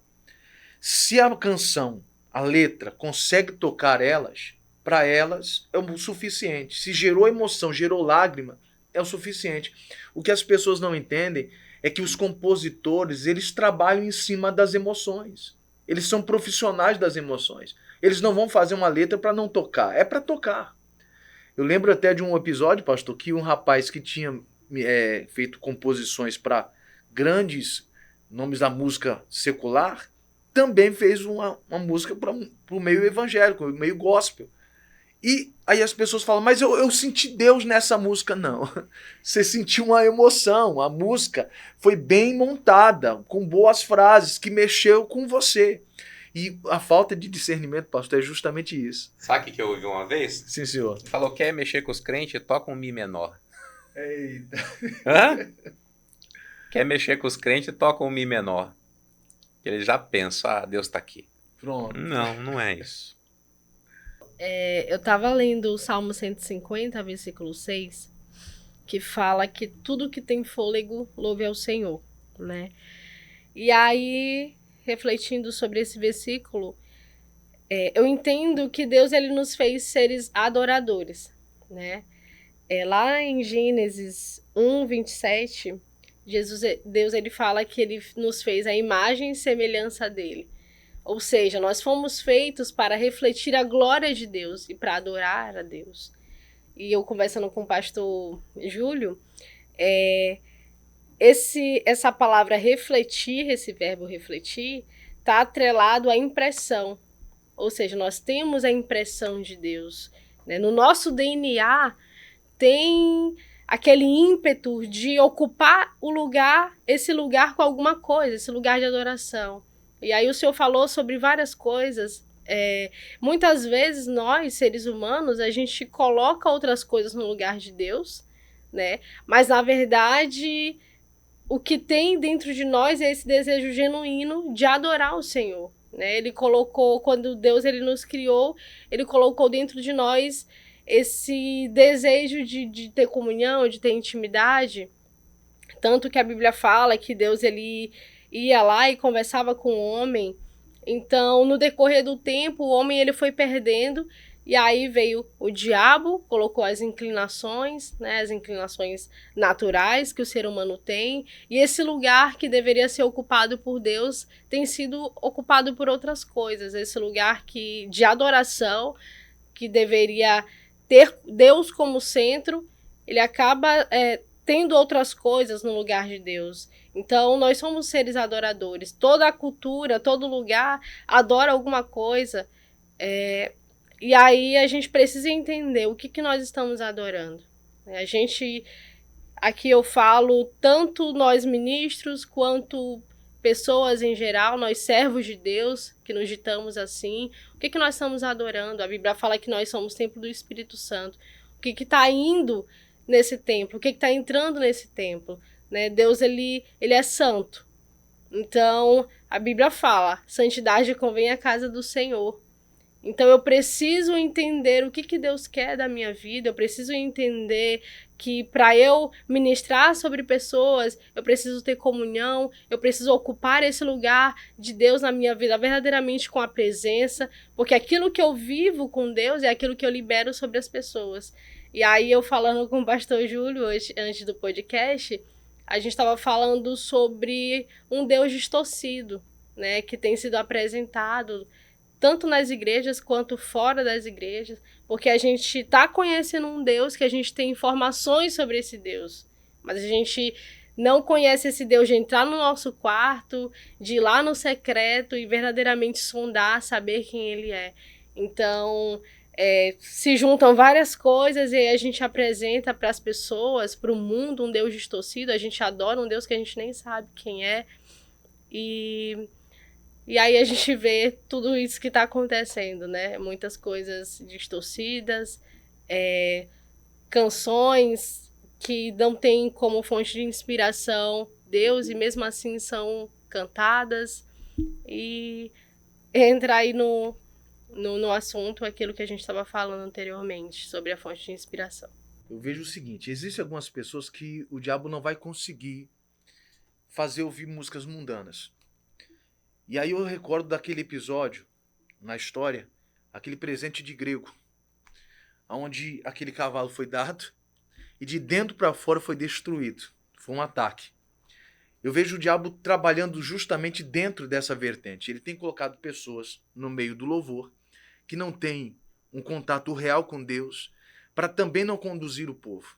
Se a canção, a letra, consegue tocar elas, para elas é o suficiente. Se gerou emoção, gerou lágrima, é o suficiente. O que as pessoas não entendem é que os compositores, eles trabalham em cima das emoções. Eles são profissionais das emoções. Eles não vão fazer uma letra para não tocar, é para tocar. Eu lembro até de um episódio, pastor, que um rapaz que tinha feito composições para grandes nomes da música secular, também fez uma música para o meio evangélico, o meio gospel. E aí as pessoas falam, mas eu senti Deus nessa música. Não, você sentiu uma emoção, a música foi bem montada, com boas frases, que mexeu com você. E a falta de discernimento, pastor, é justamente isso. Sabe o que eu ouvi uma vez? Sim, senhor. Ele falou, quer mexer com os crentes, toca um Mi menor. Eita. Hã? Quer mexer com os crentes, toca um Mi menor. Ele já pensa, Deus está aqui. Pronto. Não é isso. Eu estava lendo o Salmo 150, versículo 6, que fala que tudo que tem fôlego louve ao Senhor, né? E aí, refletindo sobre esse versículo, eu entendo que Deus ele nos fez seres adoradores, né? Lá em Gênesis 1:27, Deus ele fala que ele nos fez a imagem e semelhança dele. Ou seja, nós fomos feitos para refletir a glória de Deus e para adorar a Deus. E eu conversando com o pastor Júlio, essa palavra refletir, esse verbo refletir, está atrelado à impressão. Ou seja, nós temos a impressão de Deus, né? No nosso DNA tem aquele ímpeto de ocupar esse lugar com alguma coisa, esse lugar de adoração. E aí o senhor falou sobre várias coisas. Muitas vezes nós, seres humanos, a gente coloca outras coisas no lugar de Deus, né? Mas na verdade, o que tem dentro de nós é esse desejo genuíno de adorar o Senhor, né? Ele colocou, quando Deus ele nos criou, ele colocou dentro de nós esse desejo de ter comunhão, de ter intimidade. Tanto que a Bíblia fala que Deus ele ia lá e conversava com o homem. Então, no decorrer do tempo, o homem ele foi perdendo. E aí veio o diabo, colocou as inclinações, né, as inclinações naturais que o ser humano tem. E esse lugar que deveria ser ocupado por Deus tem sido ocupado por outras coisas. Esse lugar de adoração, que deveria ter Deus como centro, ele acaba tendo outras coisas no lugar de Deus. Então, nós somos seres adoradores. Toda a cultura, todo lugar adora alguma coisa. E aí a gente precisa entender o que nós estamos adorando. Aqui eu falo, tanto nós ministros, quanto pessoas em geral, nós servos de Deus, que nos ditamos assim. O que nós estamos adorando? A Bíblia fala que nós somos templo do Espírito Santo. O que está indo nesse templo? O que está entrando nesse templo? Né? Deus, ele é santo. Então, a Bíblia fala, santidade convém à casa do Senhor. Então, eu preciso entender o que Deus quer da minha vida, eu preciso entender que para eu ministrar sobre pessoas, eu preciso ter comunhão, eu preciso ocupar esse lugar de Deus na minha vida, verdadeiramente com a presença, porque aquilo que eu vivo com Deus é aquilo que eu libero sobre as pessoas. E aí, eu falando com o pastor Júlio hoje, antes do podcast, a gente estava falando sobre um Deus distorcido, né, que tem sido apresentado tanto nas igrejas quanto fora das igrejas, porque a gente está conhecendo um Deus que a gente tem informações sobre esse Deus, mas a gente não conhece esse Deus de entrar no nosso quarto, de ir lá no secreto e verdadeiramente sondar, saber quem ele é. Então, se juntam várias coisas e aí a gente apresenta para as pessoas, para o mundo, um Deus distorcido, a gente adora um Deus que a gente nem sabe quem é, e aí a gente vê tudo isso que está acontecendo, né? Muitas coisas distorcidas, canções que não têm como fonte de inspiração Deus e mesmo assim são cantadas. E entra aí no assunto aquilo que a gente estava falando anteriormente, sobre a fonte de inspiração. Eu vejo o seguinte, existem algumas pessoas que o diabo não vai conseguir fazer ouvir músicas mundanas. E aí eu recordo daquele episódio, na história, aquele presente de grego, onde aquele cavalo foi dado e de dentro para fora foi destruído. Foi um ataque. Eu vejo o diabo trabalhando justamente dentro dessa vertente. Ele tem colocado pessoas no meio do louvor que não têm um contato real com Deus para também não conduzir o povo.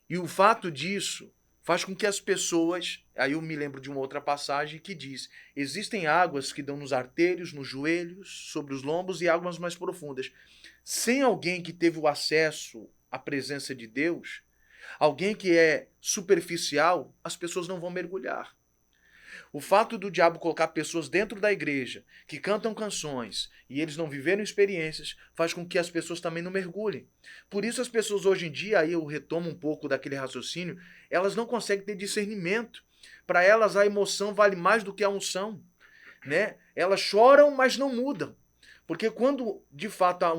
E o fato disso faz com que as pessoas... Aí eu me lembro de uma outra passagem que diz: existem águas que dão nos artérios, nos joelhos, sobre os lombos e águas mais profundas. Sem alguém que teve o acesso à presença de Deus, alguém que é superficial, as pessoas não vão mergulhar. O fato do diabo colocar pessoas dentro da igreja que cantam canções e eles não viveram experiências faz com que as pessoas também não mergulhem. Por isso as pessoas hoje em dia, aí eu retomo um pouco daquele raciocínio, elas não conseguem ter discernimento. Para elas a emoção vale mais do que a unção, né? Elas choram, mas não mudam. Porque quando de fato há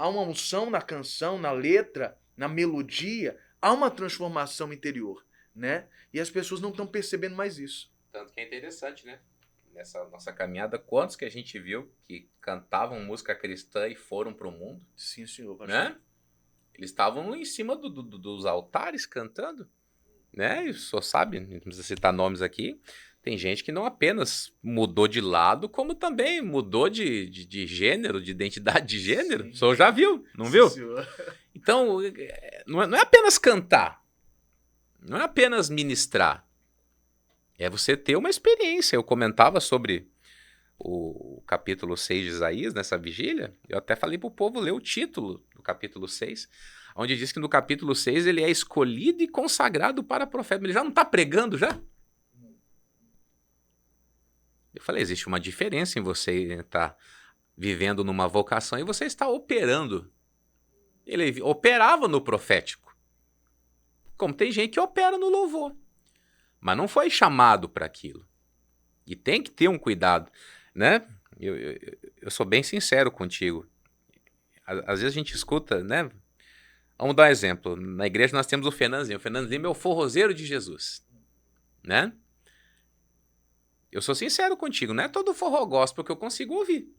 uma unção na canção, na letra, na melodia, há uma transformação interior, né? E as pessoas não estão percebendo mais isso. Tanto que é interessante, né? Nessa nossa caminhada, quantos que a gente viu que cantavam música cristã e foram para o mundo? Sim, senhor. Né? Eles estavam em cima dos altares cantando, né? E o senhor sabe, não precisa citar nomes aqui. Tem gente que não apenas mudou de lado, como também mudou de gênero, de identidade de gênero. Sim. O senhor já viu, não Sim, viu? senhor. Então, não é apenas cantar. Não é apenas ministrar. É você ter uma experiência. Eu comentava sobre o capítulo 6 de Isaías, nessa vigília. Eu até falei para o povo ler o título do capítulo 6, onde diz que no capítulo 6 ele é escolhido e consagrado para profeta. Ele já não está pregando, já? Eu falei, existe uma diferença em você estar vivendo numa vocação e você estar operando. Ele operava no profético. Como tem gente que opera no louvor. Mas não foi chamado para aquilo. E tem que ter um cuidado, né? Eu sou bem sincero contigo. Às vezes a gente escuta, né? Vamos dar um exemplo. Na igreja nós temos o Fernandinho. O Fernandinho é o forrozeiro de Jesus, né? Eu sou sincero contigo. Não é todo forró gospel que eu consigo ouvir.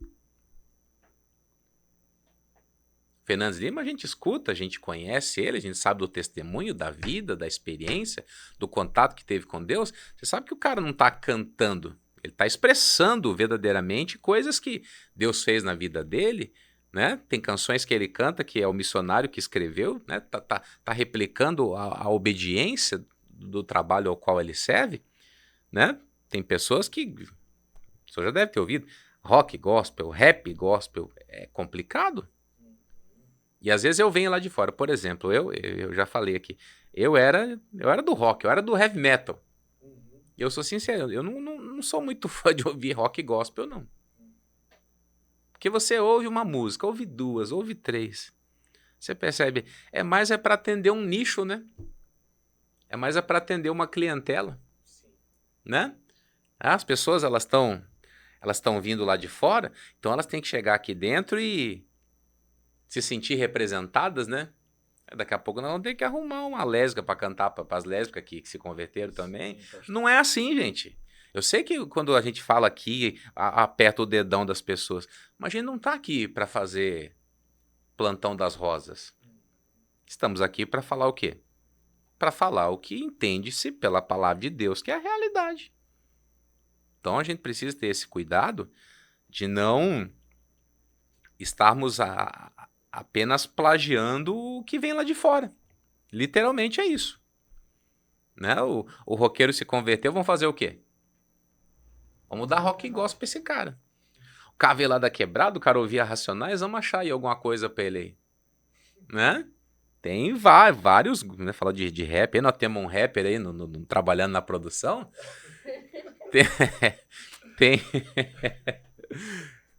Fernandes Lima a gente escuta, a gente conhece ele, a gente sabe do testemunho, da vida, da experiência, do contato que teve com Deus. Você sabe que o cara não está cantando, ele está expressando verdadeiramente coisas que Deus fez na vida dele, né? Tem canções que ele canta, que é o missionário que escreveu, né? Tá replicando a obediência do trabalho ao qual ele serve, né? Tem pessoas que, o senhor já deve ter ouvido, rock gospel, rap gospel, é complicado. E às vezes eu venho lá de fora. Por exemplo, eu já falei aqui, eu era do rock, eu era do heavy metal. Eu sou sincero, eu não sou muito fã de ouvir rock gospel, não. Porque você ouve uma música, ouve duas, ouve três. Você percebe, é para atender um nicho, né? É para atender uma clientela. Né? As pessoas, elas estão vindo lá de fora, então elas têm que chegar aqui dentro e se sentir representadas, né? Daqui a pouco nós vamos ter que arrumar uma lésbica para cantar para as lésbicas que se converteram também. Não é assim, gente. Eu sei que quando a gente fala aqui, aperta o dedão das pessoas, mas a gente não está aqui para fazer plantão das rosas. Estamos aqui para falar o quê? Para falar o que entende-se pela palavra de Deus, que é a realidade. Então a gente precisa ter esse cuidado de não estarmos apenas plagiando o que vem lá de fora. Literalmente é isso. Né? O roqueiro se converteu, vamos fazer o quê? Vamos dar rock e gospel pra esse cara. O cara veio lá da quebrada, o cara ouvia Racionais, vamos achar aí alguma coisa pra ele aí. Né? Tem vários, né? Falar de rap, aí nós temos um rapper aí trabalhando na produção.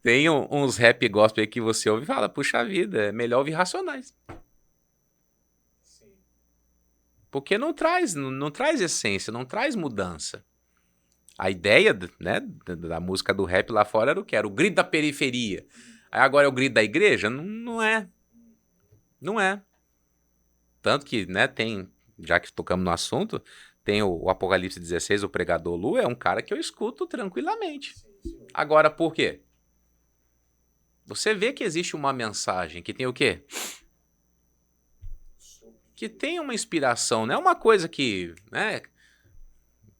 Tem uns rap gospel aí que você ouve e fala, puxa vida, é melhor ouvir Racionais. Sim. Porque não traz essência, não traz mudança. A ideia, né, da música do rap lá fora era o que? Era o grito da periferia. Aí agora é o grito da igreja? Não é. Não é. Tanto que, né, já que tocamos no assunto, tem o Apocalipse 16, o pregador Lu, é um cara que eu escuto tranquilamente. Sim. Agora, por quê? Você vê que existe uma mensagem que tem o quê? Que tem uma inspiração, não é uma coisa que, né,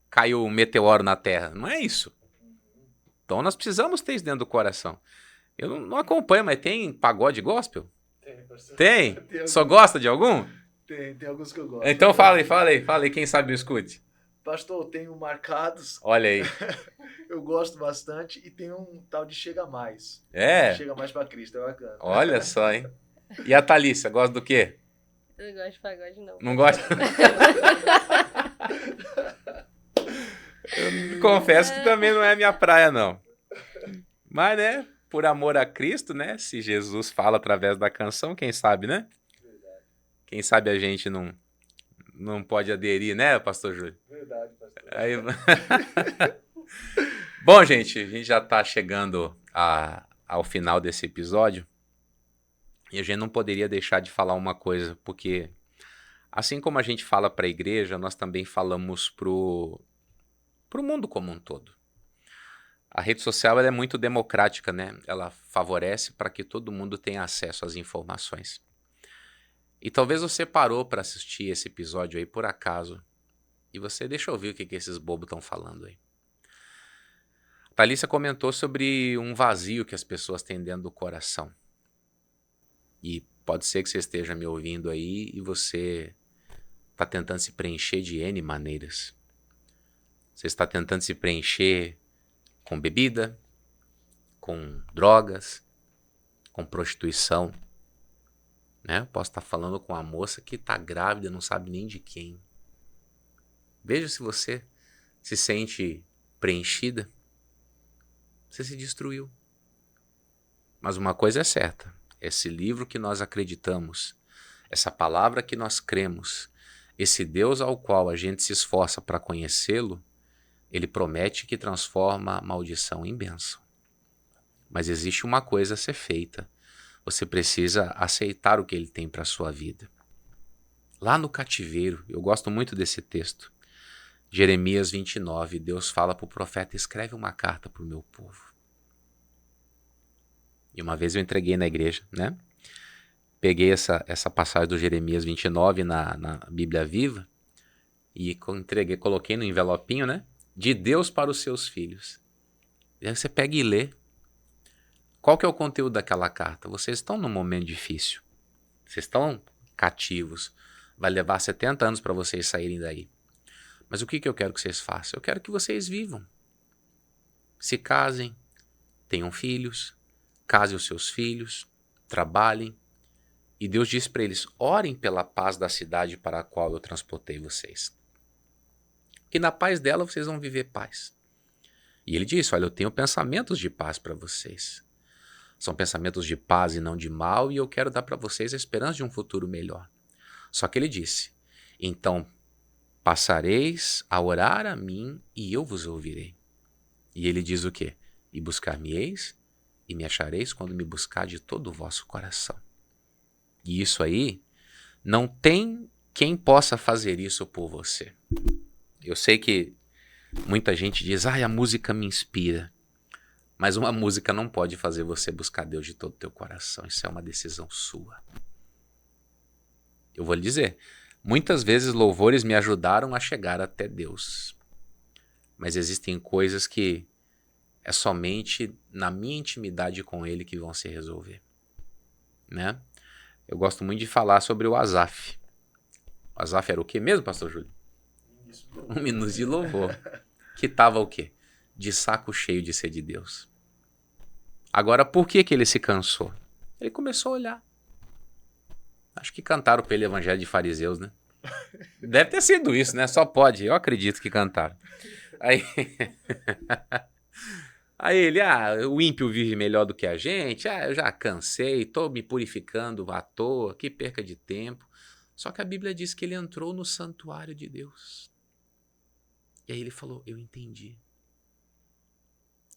caiu um meteoro na Terra, não é isso. Então nós precisamos ter isso dentro do coração. Eu não acompanho, mas tem pagode gospel? Tem? Só gosta de algum? Tem alguns que eu gosto. Então fala aí, quem sabe eu escute. Pastor, eu tenho Marcados. Olha aí. Eu gosto bastante e tem um tal de Chega Mais. É? Chega Mais pra Cristo, é bacana. Olha só, hein? E a Thalissa, gosta do quê? Eu não gosto de pagode, não. Não gosta? Eu confesso que também não é a minha praia, não. Mas, né, por amor a Cristo, né, se Jesus fala através da canção, quem sabe, né? Quem sabe a gente não pode aderir, né, pastor Júlio? Verdade, pastor. Aí... Bom, gente, a gente já está chegando ao final desse episódio e a gente não poderia deixar de falar uma coisa, porque assim como a gente fala para a igreja, nós também falamos pro mundo como um todo. A rede social ela é muito democrática, né? Ela favorece para que todo mundo tenha acesso às informações. E talvez você parou para assistir esse episódio aí por acaso. E você deixa eu ouvir o que esses bobos estão falando aí. Thalissa comentou sobre um vazio que as pessoas têm dentro do coração. E pode ser que você esteja me ouvindo aí e você está tentando se preencher de N maneiras. Você está tentando se preencher com bebida, com drogas, com prostituição. Né? Eu posso estar falando com uma moça que está grávida, não sabe nem de quem. Veja se você se sente preenchida. Você se destruiu. Mas uma coisa é certa. Esse livro que nós acreditamos, essa palavra que nós cremos, esse Deus ao qual a gente se esforça para conhecê-lo, ele promete que transforma a maldição em bênção. Mas existe uma coisa a ser feita. Você precisa aceitar o que ele tem para a sua vida. Lá no cativeiro, eu gosto muito desse texto. Jeremias 29, Deus fala para o profeta, escreve uma carta para o meu povo. E uma vez eu entreguei na igreja, né? Peguei essa passagem do Jeremias 29 na Bíblia Viva e entreguei, coloquei no envelopinho, né? De Deus para os seus filhos. E aí você pega e lê. Qual que é o conteúdo daquela carta? Vocês estão num momento difícil. Vocês estão cativos. Vai levar 70 anos para vocês saírem daí. Mas o que eu quero que vocês façam? Eu quero que vocês vivam. Se casem, tenham filhos, casem os seus filhos, trabalhem. E Deus diz para eles, orem pela paz da cidade para a qual eu transportei vocês. Que na paz dela vocês vão viver paz. E ele disse, olha, eu tenho pensamentos de paz para vocês. São pensamentos de paz e não de mal, e eu quero dar para vocês a esperança de um futuro melhor. Só que ele disse, então passareis a orar a mim e eu vos ouvirei. E ele diz o quê? E buscar-me-eis e me achareis quando me buscar de todo o vosso coração. E isso aí, não tem quem possa fazer isso por você. Eu sei que muita gente diz, a música me inspira. Mas uma música não pode fazer você buscar Deus de todo o teu coração. Isso é uma decisão sua. Eu vou lhe dizer, muitas vezes louvores me ajudaram a chegar até Deus. Mas existem coisas que é somente na minha intimidade com Ele que vão se resolver. Né? Eu gosto muito de falar sobre o Asaf. O Asaf era o quê mesmo, pastor Júlio? Um minuto de louvor. Que estava o quê? De saco cheio de ser de Deus. Agora, por que ele se cansou? Ele começou a olhar. Acho que cantaram para ele Evangelho de Fariseus, né? Deve ter sido isso, né? Só pode. Eu acredito que cantaram. Aí ele, o ímpio vive melhor do que a gente. Eu já cansei, estou me purificando à toa, que perca de tempo. Só que a Bíblia diz que ele entrou no santuário de Deus. E aí ele falou, eu entendi.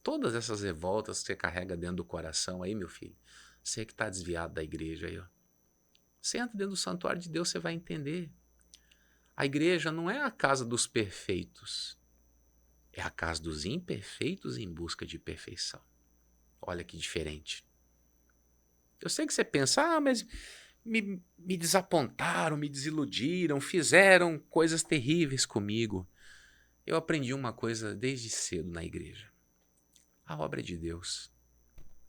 Todas essas revoltas que você carrega dentro do coração aí, meu filho, você que está desviado da igreja aí, ó. Você entra dentro do santuário de Deus, você vai entender. A igreja não é a casa dos perfeitos. É a casa dos imperfeitos em busca de perfeição. Olha que diferente. Eu sei que você pensa, mas me desapontaram, me desiludiram, fizeram coisas terríveis comigo. Eu aprendi uma coisa desde cedo na igreja. A obra é de Deus,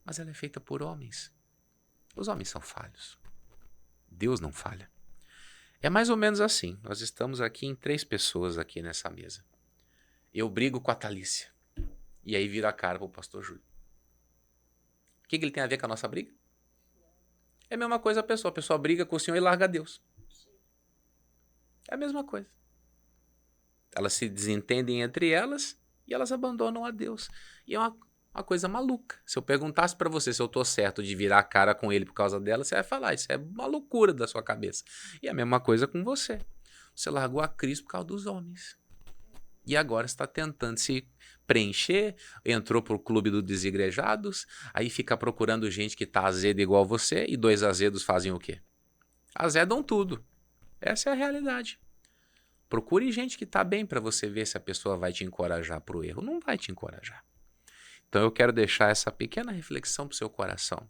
mas ela é feita por homens. Os homens são falhos. Deus não falha. É mais ou menos assim. Nós estamos aqui em 3 pessoas aqui nessa mesa. Eu brigo com a Thalícia. E aí vira a cara pro pastor Júlio. O que ele tem a ver com a nossa briga? É a mesma coisa a pessoa briga com o Senhor e larga Deus. É a mesma coisa. Elas se desentendem entre elas e elas abandonam a Deus. E é uma coisa maluca. Se eu perguntasse para você se eu tô certo de virar a cara com ele por causa dela, você vai falar, isso é uma loucura da sua cabeça. E é a mesma coisa com você. Você largou a Cristo por causa dos homens. E agora está tentando se preencher, entrou pro clube dos desigrejados, aí fica procurando gente que tá azeda igual você, e 2 azedos fazem o quê? Azedam tudo. Essa é a realidade. Procure gente que tá bem para você ver se a pessoa vai te encorajar pro erro. Não vai te encorajar. Então eu quero deixar essa pequena reflexão pro seu coração.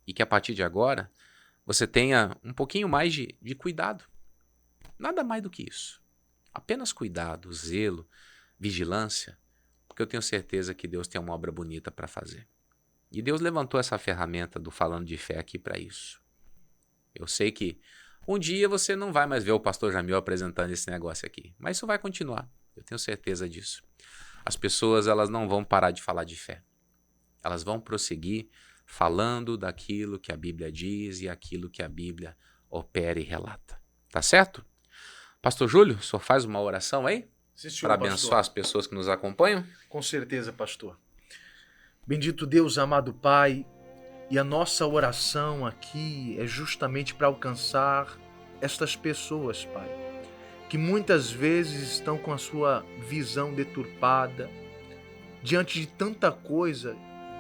E que a partir de agora, você tenha um pouquinho mais de cuidado. Nada mais do que isso. Apenas cuidado, zelo, vigilância, porque eu tenho certeza que Deus tem uma obra bonita para fazer. E Deus levantou essa ferramenta do Falando de Fé aqui para isso. Eu sei que um dia você não vai mais ver o pastor Jamil apresentando esse negócio aqui, mas isso vai continuar. Eu tenho certeza disso. As pessoas, elas não vão parar de falar de fé. Elas vão prosseguir falando daquilo que a Bíblia diz e aquilo que a Bíblia opera e relata. Tá certo? Pastor Júlio, o senhor faz uma oração aí? Para abençoar as pessoas que nos acompanham? Com certeza, pastor. Bendito Deus, amado Pai, e a nossa oração aqui é justamente para alcançar estas pessoas, Pai, que muitas vezes estão com a sua visão deturpada, diante de tanta coisa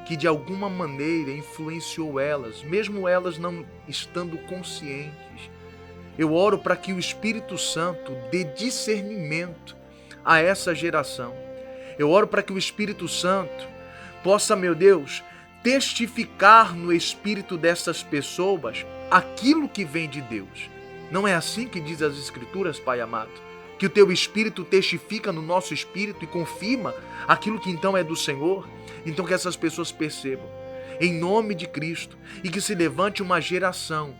que de alguma maneira influenciou elas, mesmo elas não estando conscientes. Eu oro para que o Espírito Santo dê discernimento a essa geração. Eu oro para que o Espírito Santo possa, meu Deus, testificar no espírito dessas pessoas aquilo que vem de Deus. Não é assim que diz as Escrituras, Pai amado? Que o teu Espírito testifica no nosso espírito e confirma aquilo que então é do Senhor? Então que essas pessoas percebam, em nome de Cristo, e que se levante uma geração,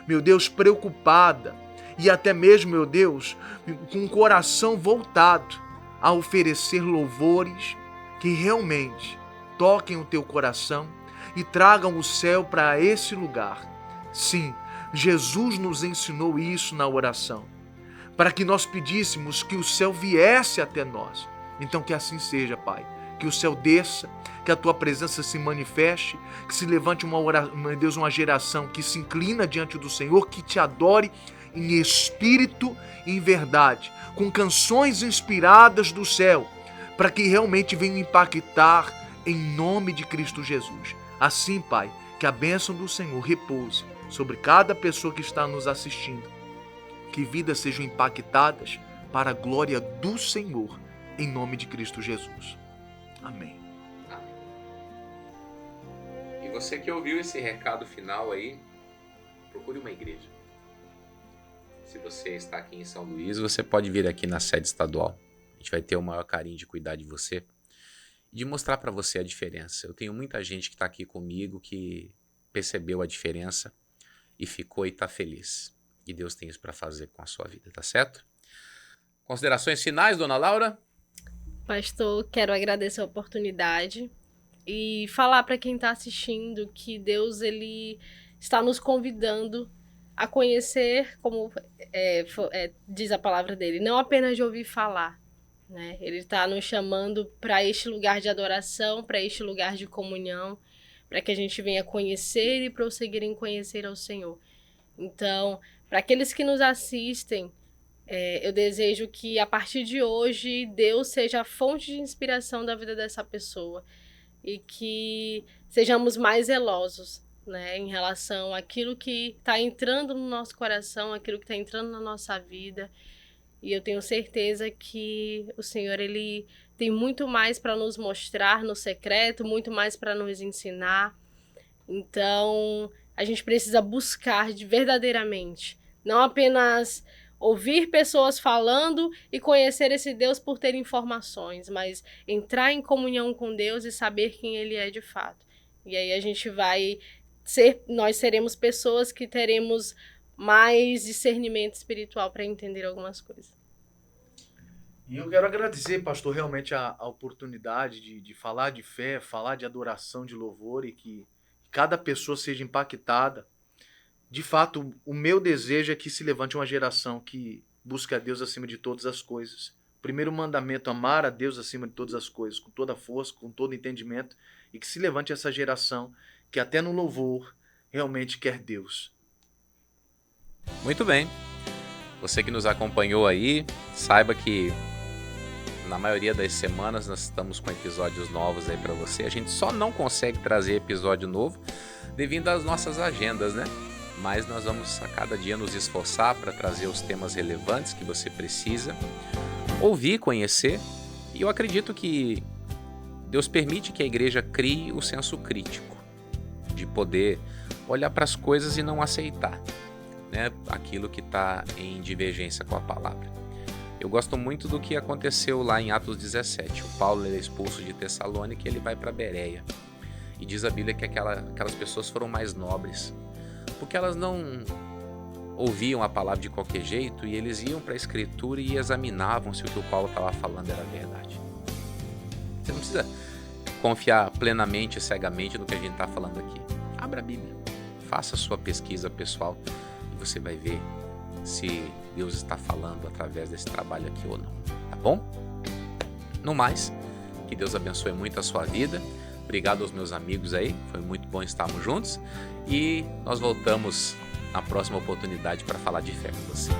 meu Deus, preocupada e até mesmo, meu Deus, com o coração voltado a oferecer louvores que realmente toquem o teu coração e tragam o céu para esse lugar. Sim, Jesus nos ensinou isso na oração, para que nós pedíssemos que o céu viesse até nós. Então que assim seja, Pai. Que o céu desça, que a tua presença se manifeste, que se levante meu Deus, uma geração que se inclina diante do Senhor, que te adore em espírito e em verdade, com canções inspiradas do céu, para que realmente venham impactar em nome de Cristo Jesus. Assim, Pai, que a bênção do Senhor repouse sobre cada pessoa que está nos assistindo, que vidas sejam impactadas para a glória do Senhor, em nome de Cristo Jesus. Amém. E você que ouviu esse recado final aí, procure uma igreja. Se você está aqui em São Luís, você pode vir aqui na sede estadual. A gente vai ter o maior carinho de cuidar de você e de mostrar para você a diferença. Eu tenho muita gente que está aqui comigo que percebeu a diferença e ficou e está feliz. E Deus tem isso para fazer com a sua vida, tá certo? Considerações finais, dona Laura? Pastor, quero agradecer a oportunidade e falar para quem está assistindo que Deus ele está nos convidando a conhecer, como diz a palavra dele, não apenas de ouvir falar, né? Ele está nos chamando para este lugar de adoração, para este lugar de comunhão, para que a gente venha conhecer e prosseguir em conhecer ao Senhor. Então, para aqueles que nos assistem, eu desejo que a partir de hoje Deus seja a fonte de inspiração da vida dessa pessoa e que sejamos mais zelosos, né, em relação àquilo que está entrando no nosso coração, aquilo que está entrando na nossa vida. E eu tenho certeza que o Senhor ele tem muito mais para nos mostrar no secreto, muito mais para nos ensinar. Então, a gente precisa buscar verdadeiramente, não apenas ouvir pessoas falando e conhecer esse Deus por ter informações, mas entrar em comunhão com Deus e saber quem Ele é de fato. E aí a gente nós seremos pessoas que teremos mais discernimento espiritual para entender algumas coisas. E eu quero agradecer, pastor, realmente a oportunidade de falar de fé, falar de adoração, de louvor e que cada pessoa seja impactada. De fato, o meu desejo é que se levante uma geração que busque a Deus acima de todas as coisas. O primeiro mandamento, amar a Deus acima de todas as coisas, com toda a força, com todo entendimento, e que se levante essa geração que até no louvor realmente quer Deus. Muito bem. Você que nos acompanhou aí, saiba que na maioria das semanas nós estamos com episódios novos aí para você. A gente só não consegue trazer episódio novo devido às nossas agendas, né? Mas nós vamos a cada dia nos esforçar para trazer os temas relevantes que você precisa ouvir, conhecer. E eu acredito que Deus permite que a igreja crie o senso crítico de poder olhar para as coisas e não aceitar, né, aquilo que está em divergência com a palavra. Eu gosto muito do que aconteceu lá em Atos 17. O Paulo é expulso de Tessalônica e ele vai para Bereia. E diz a Bíblia que aquelas pessoas foram mais nobres, porque elas não ouviam a palavra de qualquer jeito e eles iam para a Escritura e examinavam se o que o Paulo estava falando era verdade. Você não precisa confiar plenamente e cegamente no que a gente está falando aqui. Abra a Bíblia, faça a sua pesquisa pessoal e você vai ver se Deus está falando através desse trabalho aqui ou não, tá bom? No mais, que Deus abençoe muito a sua vida. Obrigado aos meus amigos aí, foi muito bom estarmos juntos e nós voltamos na próxima oportunidade para falar de fé com você.